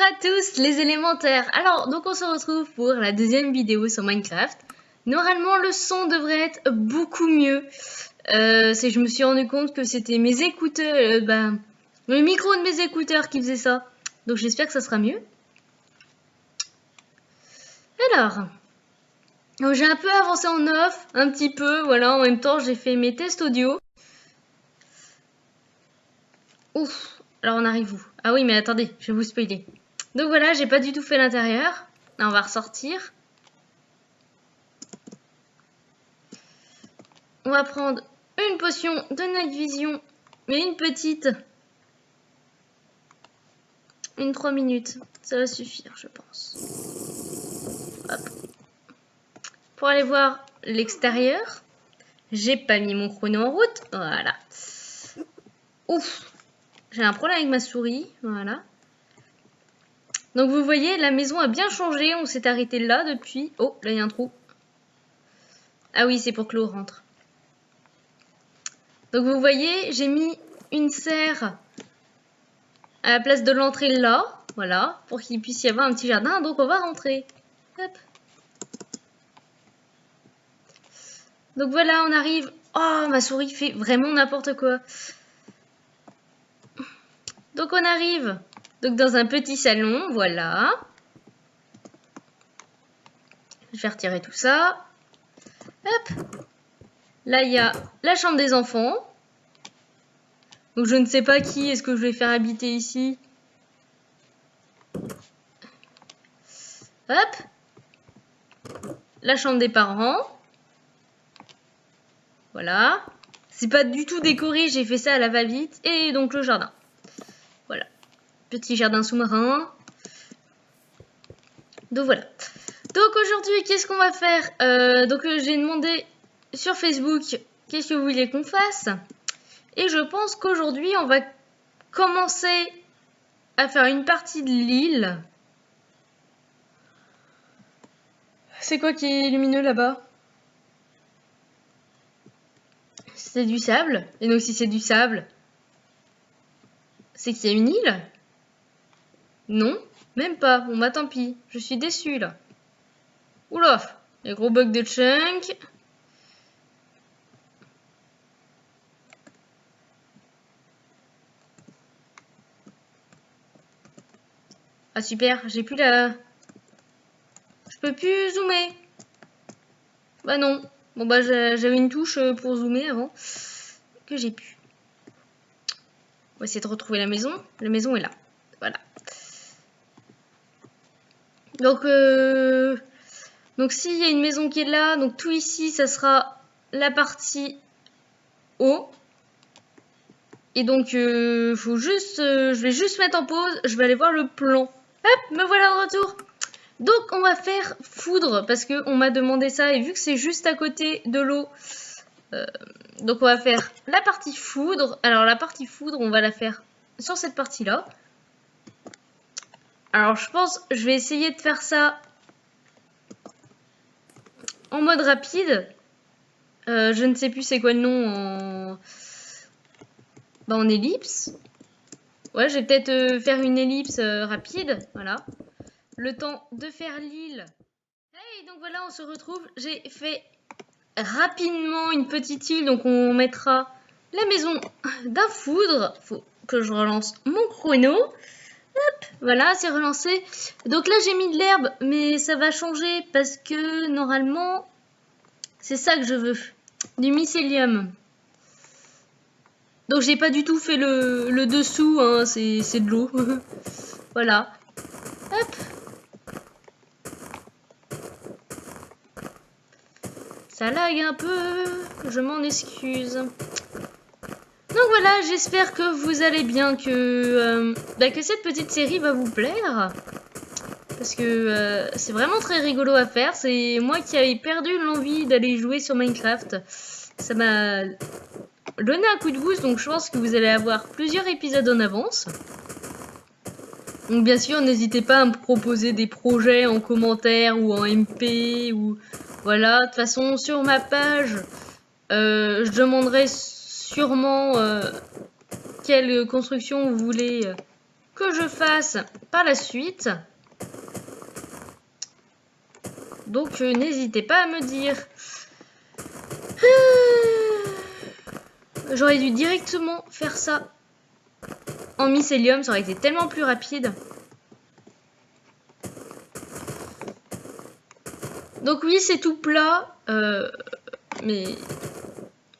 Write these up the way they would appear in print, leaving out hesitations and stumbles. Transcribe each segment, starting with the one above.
à tous les élémentaires. Alors, donc on se retrouve pour la deuxième vidéo sur Minecraft. Normalement, le son devrait être beaucoup mieux. Je me suis rendu compte que c'était mes écouteurs, le micro de mes écouteurs qui faisait ça. Donc j'espère que ça sera mieux. Alors, j'ai un peu avancé en off, un petit peu, voilà, en même temps j'ai fait mes tests audio. Ouf, alors on arrive où? Ah oui, mais attendez, je vais vous spoiler. Donc voilà, j'ai pas du tout fait l'intérieur. Là, on va ressortir. On va prendre une potion de night vision, mais une petite. Une 3 minutes, ça va suffire, je pense. Hop. Pour aller voir l'extérieur, j'ai pas mis mon chrono en route. Voilà. Ouf, j'ai un problème avec ma souris. Voilà. Donc vous voyez, la maison a bien changé. On s'est arrêté là depuis. Oh, là il y a un trou. Ah oui, c'est pour que l'eau rentre. Donc vous voyez, j'ai mis une serre à la place de l'entrée là. Voilà, pour qu'il puisse y avoir un petit jardin. Donc on va rentrer. Hop. Donc voilà, on arrive. Oh, ma souris fait vraiment n'importe quoi. Donc on arrive donc dans un petit salon, voilà. Je vais retirer tout ça. Hop. Là, il y a la chambre des enfants. Donc je ne sais pas qui est-ce que je vais faire habiter ici. Hop. La chambre des parents. Voilà. C'est pas du tout décoré, j'ai fait ça à la va-vite. Et donc le jardin. Voilà. Petit jardin sous-marin. Donc voilà. Donc aujourd'hui, qu'est-ce qu'on va faire? J'ai demandé sur Facebook qu'est-ce que vous voulez qu'on fasse. Et je pense qu'aujourd'hui, on va commencer à faire une partie de l'île. C'est quoi qui est lumineux là-bas? C'est du sable. Et donc si c'est du sable, c'est qu'il y a une île? Non, même pas. Bon bah tant pis, je suis déçue là. Oula, les gros bugs de chunk. Ah super, j'ai plus la... Je peux plus zoomer. Bah non. Bon bah j'avais une touche pour zoomer avant. Que j'ai pu. On va essayer de retrouver la maison. La maison est là. Voilà. Donc s'il y a une maison qui est là, donc tout ici, ça sera la partie haut. Et donc, je vais juste mettre en pause. Je vais aller voir le plan. Hop, me voilà de retour. Donc, on va faire foudre parce qu'on m'a demandé ça. Et vu que c'est juste à côté de l'eau, donc on va faire la partie foudre. Alors, la partie foudre, on va la faire sur cette partie-là. Alors, je pense, je vais essayer de faire ça en mode rapide. Je ne sais plus c'est quoi le nom en ellipse. Ouais, je vais peut-être faire une ellipse rapide. Voilà. Le temps de faire l'île. Hey, donc voilà, on se retrouve. J'ai fait rapidement une petite île. Donc on mettra la maison d'un foudre. Faut que je relance mon chrono. Hop, voilà, c'est relancé. Donc là, j'ai mis de l'herbe, mais ça va changer parce que normalement, c'est ça que je veux. Du mycélium. Donc j'ai pas du tout fait le dessous, hein, c'est de l'eau. Voilà. Hop. Ça lag un peu, je m'en excuse. Donc voilà, j'espère que vous allez bien, que cette petite série va vous plaire. Parce que c'est vraiment très rigolo à faire. C'est moi qui avais perdu l'envie d'aller jouer sur Minecraft. Ça m'a donné un coup de boost, donc je pense que vous allez avoir plusieurs épisodes en avance. Donc bien sûr, n'hésitez pas à me proposer des projets en commentaire ou en MP ou voilà. De toute façon, sur ma page, je demanderai sûrement quelle construction vous voulez que je fasse par la suite. Donc n'hésitez pas à me dire. J'aurais dû directement faire ça en mycélium, ça aurait été tellement plus rapide. Donc oui, c'est tout plat, mais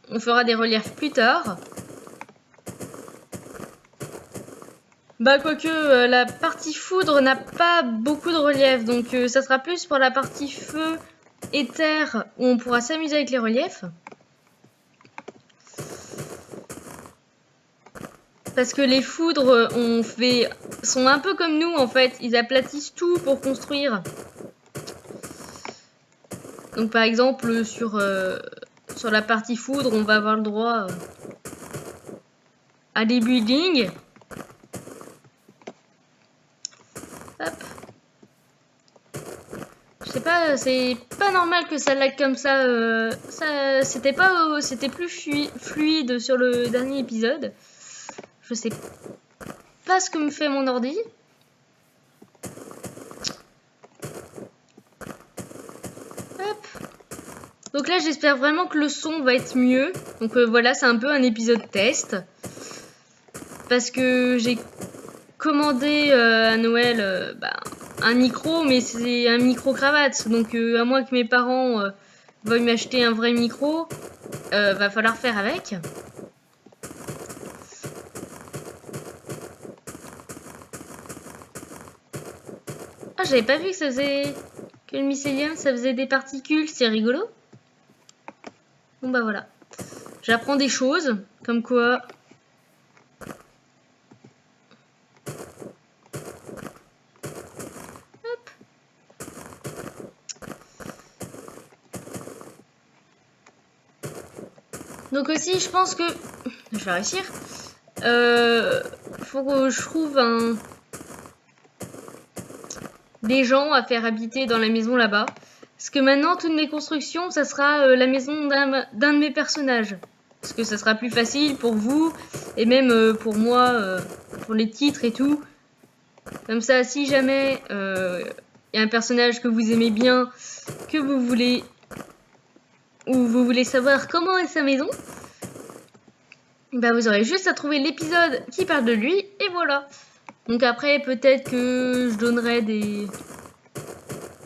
on fera des reliefs plus tard. Bah quoique, la partie foudre n'a pas beaucoup de relief, donc ça sera plus pour la partie feu et terre où on pourra s'amuser avec les reliefs. Parce que les foudres sont un peu comme nous en fait, ils aplatissent tout pour construire. Donc par exemple sur la partie foudre, on va avoir le droit à des buildings. Hop. Je sais pas, c'est pas normal que ça lag comme ça. C'était plus fluide sur le dernier épisode. Je sais pas ce que me fait mon ordi. Hop. Donc là, j'espère vraiment que le son va être mieux. Donc voilà, c'est un peu un épisode test. Parce que j'ai commandé à Noël un micro, mais c'est un micro cravate. Donc à moins que mes parents veuillent m'acheter un vrai micro, va falloir faire avec. Ah, j'avais pas vu que le mycélium ça faisait des particules, c'est rigolo. Bon bah voilà. J'apprends des choses, comme quoi. Hop. Donc aussi, je pense que je vais réussir. Faut que je trouve des gens à faire habiter dans la maison là-bas. Parce que maintenant, toutes mes constructions, ça sera la maison d'un de mes personnages. Parce que ça sera plus facile pour vous, et même pour moi, pour les titres et tout. Comme ça, si jamais y a un personnage que vous aimez bien, que vous voulez, ou vous voulez savoir comment est sa maison, bah vous aurez juste à trouver l'épisode qui parle de lui, et voilà. Donc après, peut-être que je donnerai des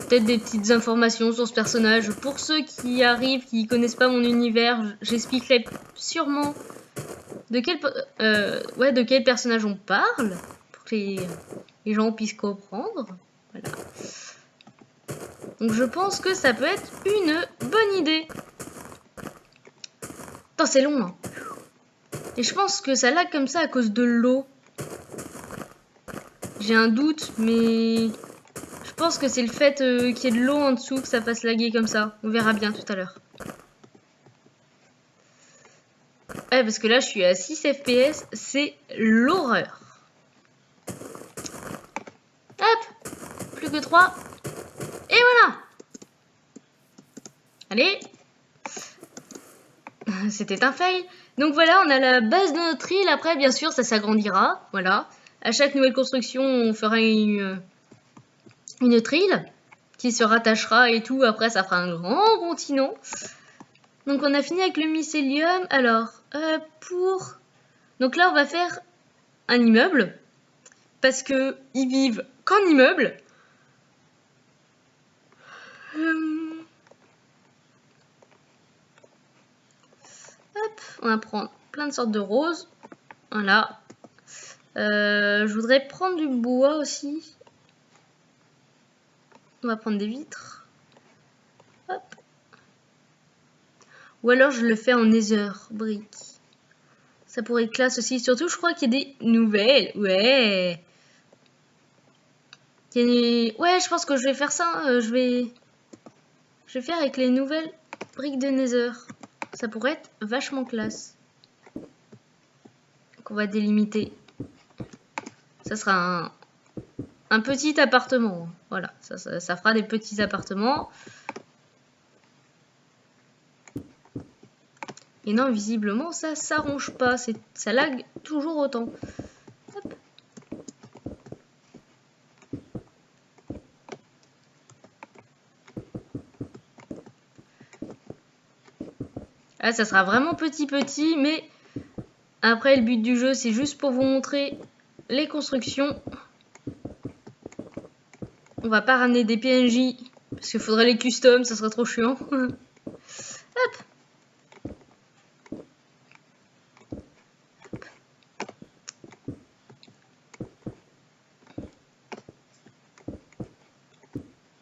petites informations sur ce personnage. Pour ceux qui arrivent, qui connaissent pas mon univers, j'expliquerai sûrement de quel personnage on parle, pour que les gens puissent comprendre. Voilà. Donc je pense que ça peut être une bonne idée. Attends, c'est long, hein. Et je pense que ça lag comme ça à cause de l'eau. J'ai un doute, mais je pense que c'est le fait qu'il y ait de l'eau en dessous que ça fasse laguer comme ça. On verra bien tout à l'heure. Ouais, parce que là, je suis à 6 FPS, c'est l'horreur. Hop, plus que 3. Et voilà. Allez. C'était un fail. Donc voilà, on a la base de notre île. Après, bien sûr, ça s'agrandira. Voilà. À chaque nouvelle construction, on fera une autre île qui se rattachera et tout. Après, ça fera un grand continent. Donc on a fini avec le mycélium. Alors, donc là, on va faire un immeuble. Parce que ils vivent qu'en immeuble. Hop, on va prendre plein de sortes de roses. Voilà. Je voudrais prendre du bois aussi. On va prendre des vitres. Hop. Ou alors je le fais en nether brick. Ça pourrait être classe aussi. Surtout, je crois qu'il y a des nouvelles. Ouais. Ouais, je pense que je vais faire ça. Je vais faire avec les nouvelles briques de nether. Ça pourrait être vachement classe. Donc on va délimiter. Ça sera un petit appartement. Voilà, ça fera des petits appartements. Et non, visiblement, ça s'arrange pas. Ça lag toujours autant. Hop. Ah, ça sera vraiment petit, mais après, le but du jeu, c'est juste pour vous montrer les constructions. On va pas ramener des PNJ, parce qu'il faudrait les custom, ça serait trop chiant. Hop.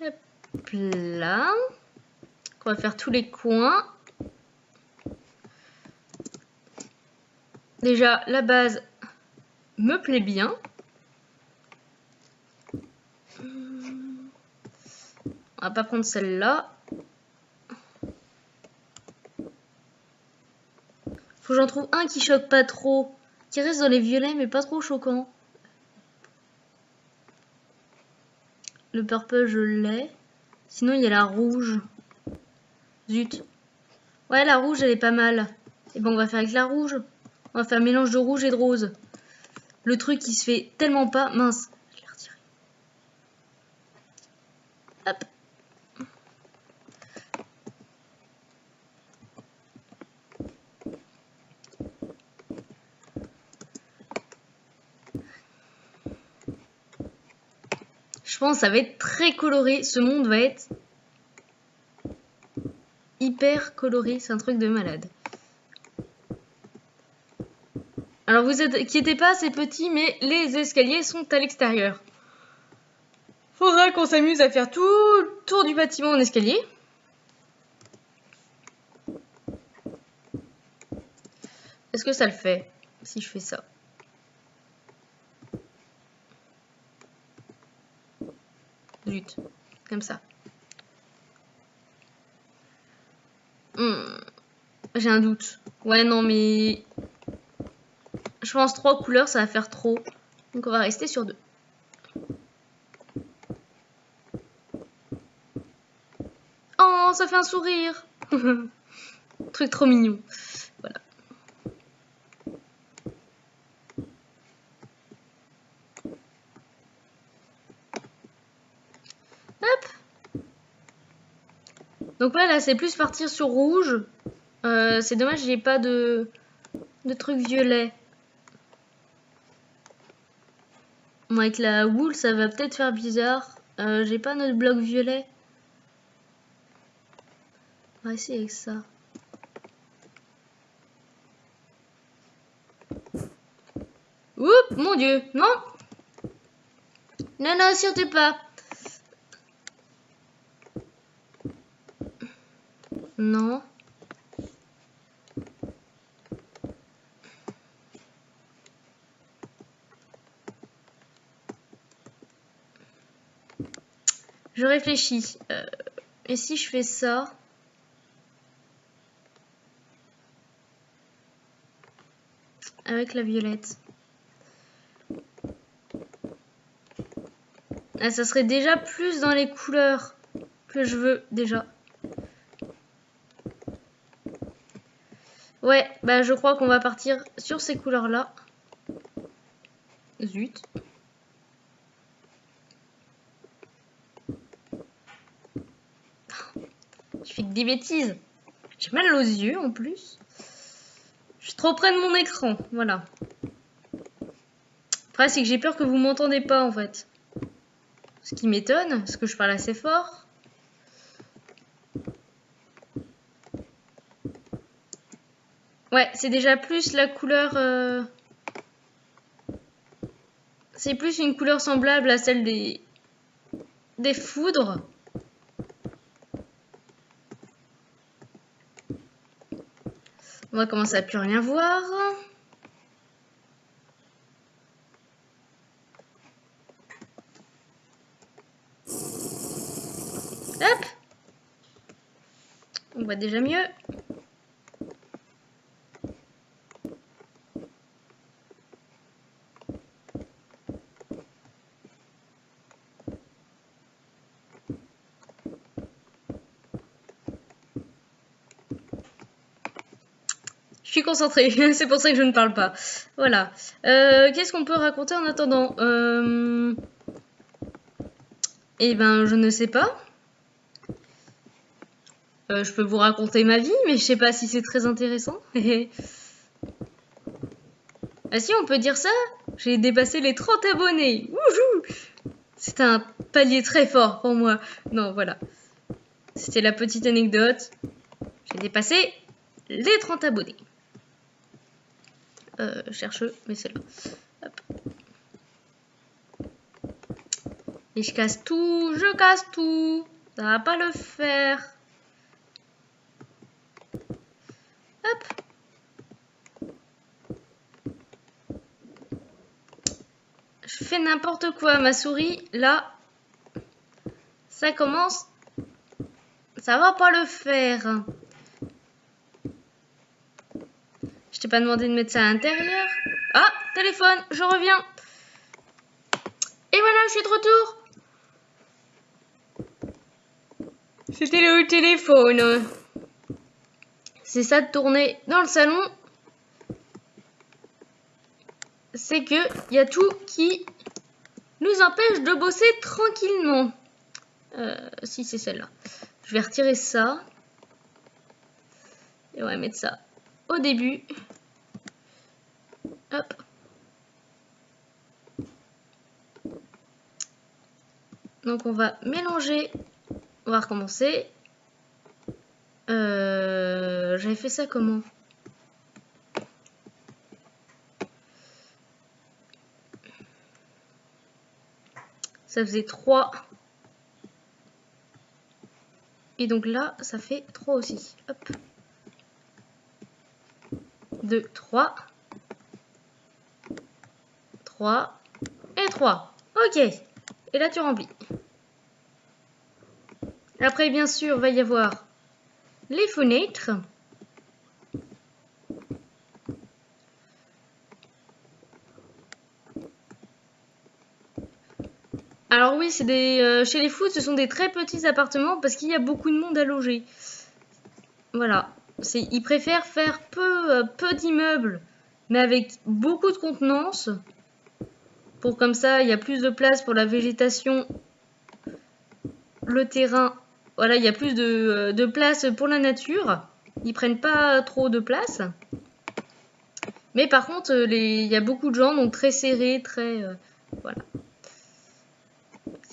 Hop là. On va faire tous les coins. Déjà, la base me plaît bien. On va pas prendre celle-là. Faut que j'en trouve un qui choque pas trop. Qui reste dans les violets, mais pas trop choquant. Le purple, je l'ai. Sinon, il y a la rouge. Zut. Ouais, la rouge, elle est pas mal. Et bon, on va faire avec la rouge. On va faire un mélange de rouge et de rose. Le truc qui se fait tellement pas... Mince. Je l'ai retiré. Hop. Je pense que ça va être très coloré. Ce monde va être hyper coloré. C'est un truc de malade. Alors vous inquiétez pas, c'est petit, mais les escaliers sont à l'extérieur. Faudra qu'on s'amuse à faire tout le tour du bâtiment en escalier. Est-ce que ça le fait si je fais ça? Zut, comme ça. J'ai un doute. Ouais, non, mais... Je pense 3 couleurs, ça va faire trop. Donc on va rester sur 2. Oh, ça fait un sourire. Truc trop mignon. Voilà. Hop. Donc ouais, là, c'est plus partir sur rouge. C'est dommage, j'ai pas de truc violet. Bon, avec la wool, ça va peut-être faire bizarre. J'ai pas notre bloc violet. On va essayer avec ça. Oups, mon dieu, non. Non, non, surtout pas. Non. Je réfléchis. Et si je fais ça? Avec la violette. Ah, ça serait déjà plus dans les couleurs que je veux déjà. Ouais, bah je crois qu'on va partir sur ces couleurs-là. Zut. Je fais que des bêtises. J'ai mal aux yeux en plus. Je suis trop près de mon écran, voilà. Après, c'est que j'ai peur que vous m'entendez pas en fait. Ce qui m'étonne, parce que je parle assez fort. Ouais, c'est déjà plus la couleur... C'est plus une couleur semblable à celle des foudres. On va commencer à plus rien voir. Hop! On voit déjà mieux. Je suis concentrée, c'est pour ça que je ne parle pas. Voilà. Qu'est-ce qu'on peut raconter en attendant? Eh ben, je ne sais pas. Je peux vous raconter ma vie, mais je sais pas si c'est très intéressant. Ah si, on peut dire ça. J'ai dépassé les 30 abonnés. Wouhou! C'est un palier très fort pour moi. Non, voilà. C'était la petite anecdote. J'ai dépassé les 30 abonnés. Cherche, mais c'est là. Hop. Et je casse tout, Ça va pas le faire. Hop. Je fais n'importe quoi. Ma souris, là, ça commence. Ça va pas le faire. Je t'ai pas demandé de mettre ça à l'intérieur. Ah, téléphone, je reviens. Et voilà, je suis de retour. C'était le téléphone. C'est ça de tourner dans le salon. C'est que y a tout qui nous empêche de bosser tranquillement. Si c'est celle-là. Je vais retirer ça. Et on va mettre ça au début. Hop. Donc on va mélanger. On va recommencer. J'avais fait ça comment? Ça faisait 3. Et donc là, ça fait 3 aussi. Hop. 2, 3. 3. Et 3. Ok. Et là, tu remplis. Après, bien sûr, va y avoir les fenêtres. Alors oui, c'est des chez les Foot, ce sont des très petits appartements parce qu'il y a beaucoup de monde à loger. Voilà. Ils préfèrent faire peu d'immeubles, mais avec beaucoup de contenance. Pour comme ça, il y a plus de place pour la végétation, le terrain. Voilà, il y a plus de place pour la nature. Ils prennent pas trop de place. Mais par contre, il y a beaucoup de gens, donc très serrés, très... voilà.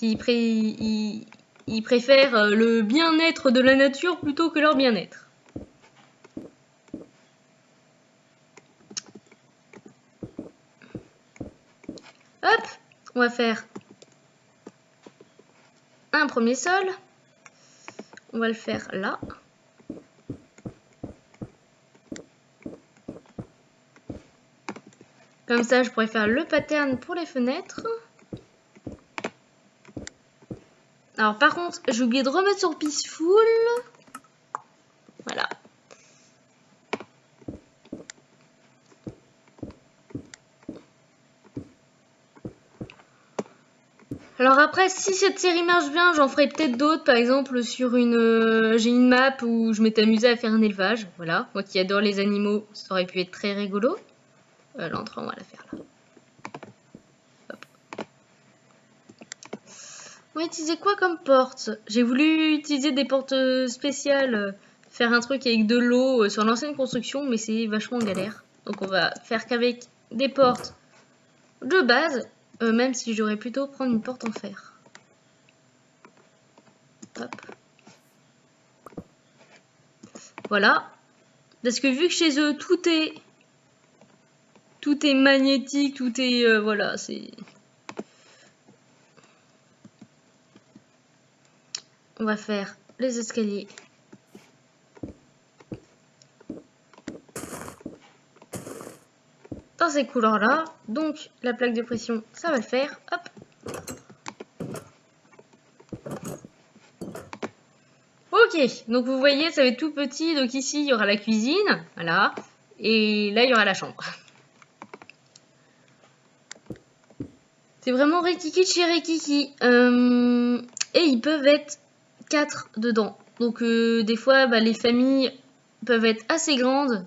Ils préfèrent le bien-être de la nature plutôt que leur bien-être. Hop, on va faire un premier sol. On va le faire là. Comme ça, je pourrais faire le pattern pour les fenêtres. Alors par contre, j'ai oublié de remettre sur Peaceful. Voilà. Alors après, si cette série marche bien, j'en ferai peut-être d'autres. Par exemple, sur j'ai une map où je m'étais amusée à faire un élevage. Voilà, moi qui adore les animaux, ça aurait pu être très rigolo. L'entrée, on va la faire là. Hop. On va utiliser quoi comme porte? J'ai voulu utiliser des portes spéciales, faire un truc avec de l'eau sur l'ancienne construction, mais c'est vachement galère. Donc on va faire qu'avec des portes de base, même si j'aurais plutôt prendre une porte en fer. Hop. Voilà. Parce que vu que chez eux, tout est magnétique, tout est... voilà, c'est... On va faire les escaliers. Dans ces couleurs-là. Donc, la plaque de pression, ça va le faire. Hop. Ok, donc vous voyez, ça va être tout petit. Donc ici, il y aura la cuisine. Voilà. Et là, il y aura la chambre. C'est vraiment Rikiki chez Rikiki. Et ils peuvent être 4 dedans. Donc des fois, les familles peuvent être assez grandes.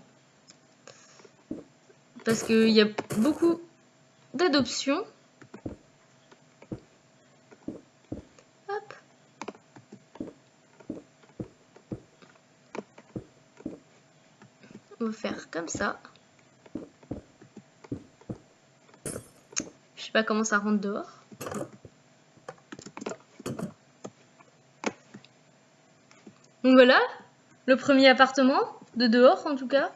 Parce qu'il y a beaucoup d'adoptions. Hop. on va faire comme ça. Je sais pas comment ça rentre dehors. Donc voilà, le premier appartement, de dehors en tout cas.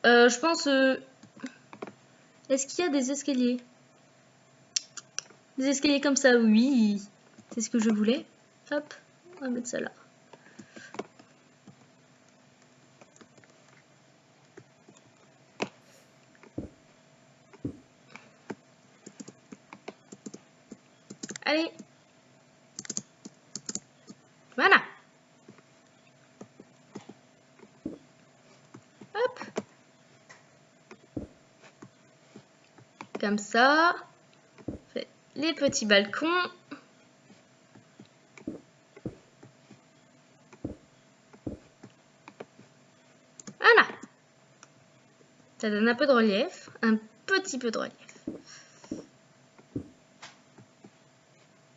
Je pense... Est-ce qu'il y a des escaliers? Des escaliers comme ça, oui. C'est ce que je voulais. Hop, on va mettre ça là. Allez. Voilà. Hop. Comme ça. Fait les petits balcons. Voilà. Ça donne un peu de relief. Un petit peu de relief.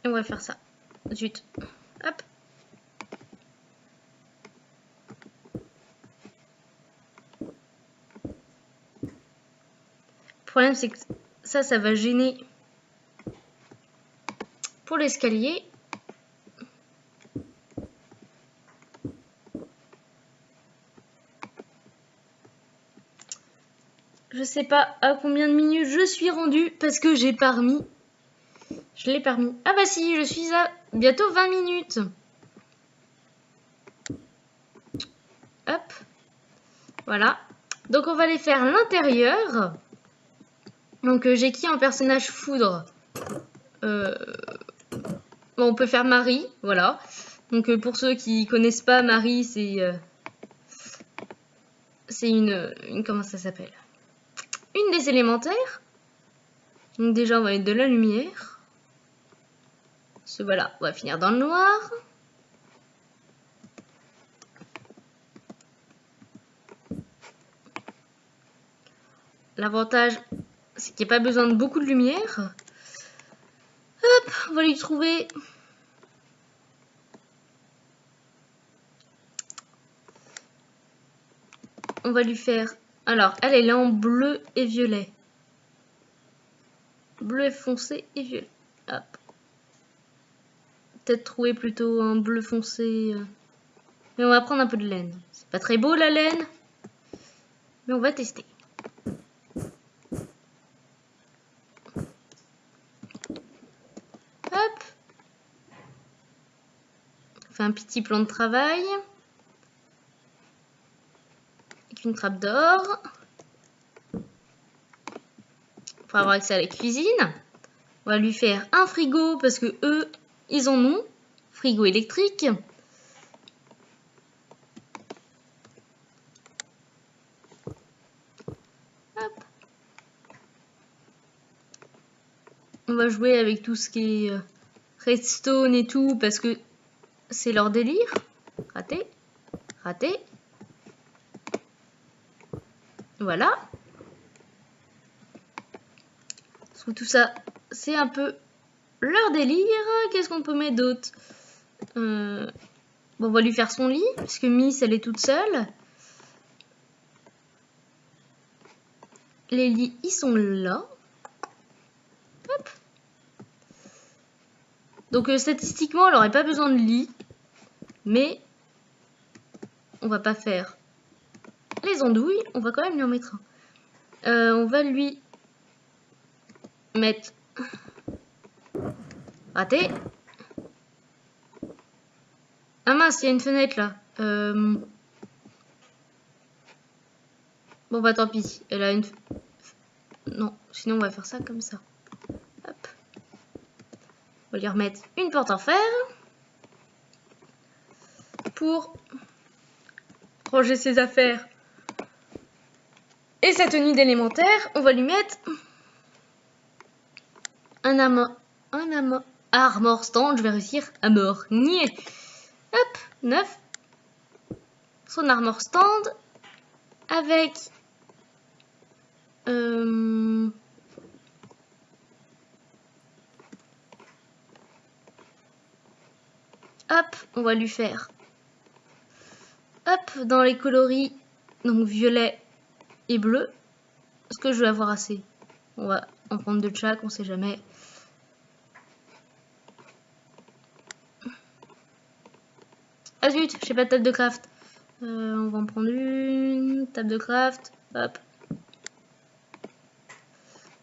Et on va faire ça. Zut. Hop. Le problème, c'est que ça va gêner pour l'escalier. Je sais pas à combien de minutes je suis rendue parce que j'ai pas remis. Je l'ai pas remis. Ah bah si, je suis à bientôt 20 minutes. Hop. Voilà. Donc on va aller faire l'intérieur. Donc j'ai qui en personnage foudre? Bon, on peut faire Marie, voilà. Donc pour ceux qui connaissent pas, Marie, c'est une... Comment ça s'appelle? Une des élémentaires. Donc déjà, on va mettre de la lumière. Voilà, on va finir dans le noir. L'avantage, c'est qu'il n'y a pas besoin de beaucoup de lumière. Hop, on va lui trouver... On va lui faire... Alors, elle est là en bleu et violet. Bleu foncé et violet. Hop. Peut-être trouver plutôt un bleu foncé. Mais on va prendre un peu de laine. C'est pas très beau la laine. Mais on va tester. Hop. On fait un petit plan de travail. Avec une trappe d'or. Pour avoir accès à la cuisine. On va lui faire un frigo parce que eux, ils en ont. Frigo électrique. Hop. On va jouer avec tout ce qui est redstone et tout parce que c'est leur délire. Raté. Raté. Voilà. Parce que tout ça, c'est un peu leur délire. Qu'est-ce qu'on peut mettre d'autre? Bon, on va lui faire son lit, parce que Miss, elle est toute seule. Les lits, ils sont là. Hop. Donc, statistiquement, elle n'aurait pas besoin de lit. Mais, on va pas faire les andouilles. On va quand même lui en mettre un. On va lui mettre... Raté. Ah mince, il y a une fenêtre là. Bon bah tant pis. Elle a une... Non, sinon on va faire ça comme ça. Hop. On va lui remettre une porte en fer. Pour ranger ses affaires. Et sa tenue d'élémentaire, on va lui mettre un armor stand. Je vais réussir à mort. Nier. Hop, 9. Son armor stand avec hop, on va lui faire hop dans les coloris Donc violet et bleu. Est-ce que je vais avoir assez? On va en prendre 2 de chaque, on sait jamais. Ah zut, j'ai pas de table de craft. On va en prendre une table de craft. Hop.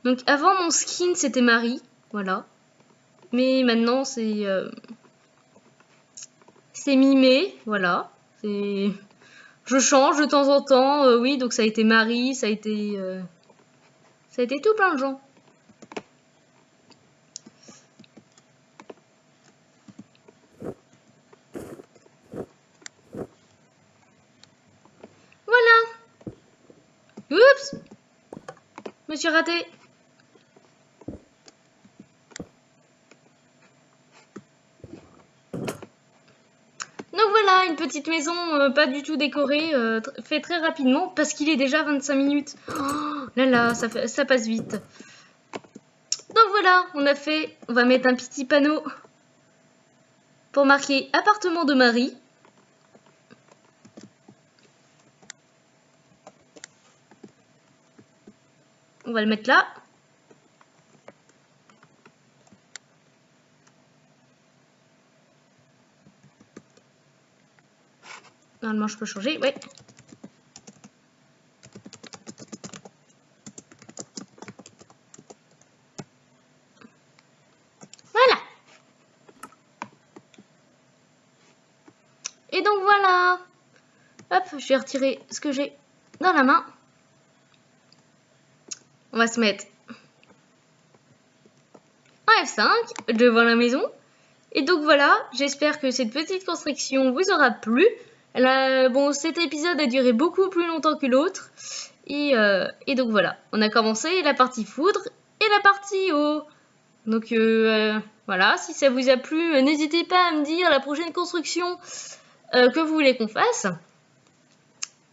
Donc avant mon skin c'était Marie, voilà. Mais maintenant c'est Mimé, voilà. Je change de temps en temps, oui. Donc ça a été Marie, ça a été tout plein de gens. Voilà. Oups. Me suis raté. Donc voilà, une petite maison pas du tout décorée, fait très rapidement parce qu'il est déjà 25 minutes. Oh là là, ça passe vite. Donc voilà, on a fait, on va mettre un petit panneau pour marquer appartement de Marie. On va le mettre là. Normalement, je peux changer, ouais. Voilà. Et donc voilà. Hop, je vais retirer ce que j'ai dans la main. On va se mettre en F5 devant la maison. Et donc voilà, j'espère que cette petite construction vous aura plu. Bon, cet épisode a duré beaucoup plus longtemps que l'autre. Et donc voilà, on a commencé la partie foudre et la partie eau. Donc voilà, si ça vous a plu, n'hésitez pas à me dire la prochaine construction que vous voulez qu'on fasse.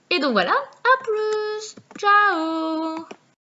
Et donc voilà, à plus, ciao!